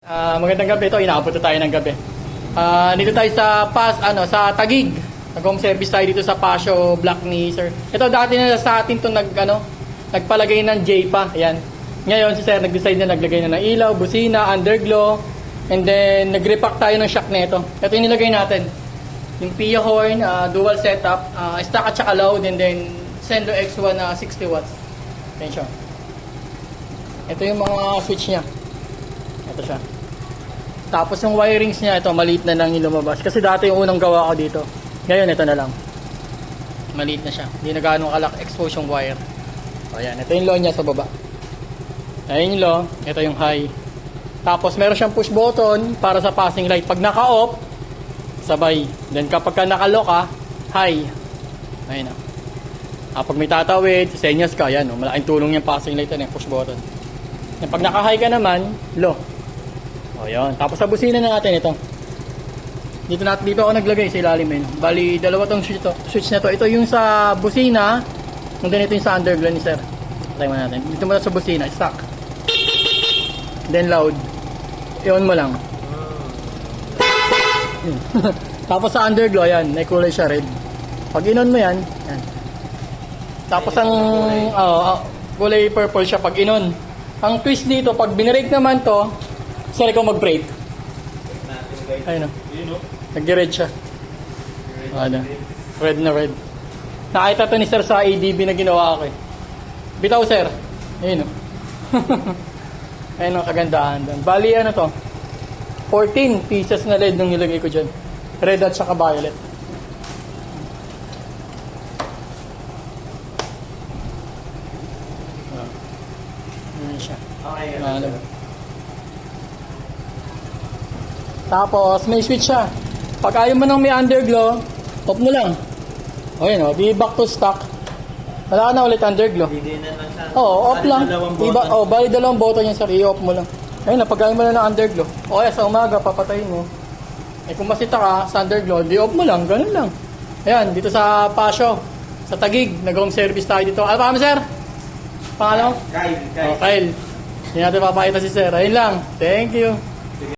Magandang gabi ito, inaabot na tayo ng gabi. Dito tayo sa sa Taguig. Nag-home service tayo dito sa Pasio Block ni Sir. Ito dati na sa atin to nagpalagay ng J pa. Ayan. Ngayon si Sir nag-decide na naglagay na ng ilaw, busina, underglow, and then nag-repack tayo ng shock nito. Ito yung nilagay natin. Yung Pia horn, dual setup, stock at saka loud, and then Sendo X1 na 60 watts. Ayan siya. Ito yung mga switch niya. Ito siya. Tapos yung wirings niya, ito maliit na lang yung lumabas. Kasi dati yung unang gawa ko dito. Ngayon ito na lang. Maliit na siya. Hindi na gaano expose yung wire. O yan, ito yung low niya sa baba. Ayan yung low, ito yung high. Tapos meron siyang push button para sa passing light. Pag naka-off, sabay. Then kapag ka naka-lock ka, high. Ayun na. Pag may tatawid, senyas ka, yan. Malaking tulong yung passing light na yung push button. Then pag naka-high ka naman, low. O yun. Tapos sa busina natin ito. Dito ako naglagay sa ilalim yun. Bali, dalawa tong switch na to. Ito yung sa busina. And then ito yung sa underglow ni Sir. Try mo natin. Dito muna sa busina. Stock. Then loud. I-on mo lang. Tapos sa underglow, yan. May kulay siya red. Pag in-on mo yan. Yan. Tapos ang kulay purple siya pag in-on. Ang twist dito, pag binirake naman to, sorry ko mag-brake. Ayun o. Nag-red siya. Ano? Red na red. Nakita to ni Sir sa ADB na ginawa ko eh. Bitaw Sir. Ayun o. Ayun o, kagandahan doon. Bali ano to? 14 pieces na LED nung nilagay ko dyan. Red at saka violet. Ayun siya. Okay. Tapos may switch siya. Pag ayaw mo nang may underglow, off mo lang. O yun o, di back to stock. Wala ka na ulit underglow. Hindi na lang siya. Oo, off lang. Iba, bali dalawang button yan sir, i-off mo lang. Ayun na, pag ayaw mo na ng underglow. O kaya sa umaga, papatayin mo. Eh kung masita ka sa underglow, di off mo lang, ganun lang. Ayan, dito sa Pasio, sa Taguig, nag-home service tayo dito. Ano pa kami sir? Pangalan mo? Kyle. Kyle. Hindi natin papakita si sir. Ayun lang. Thank you.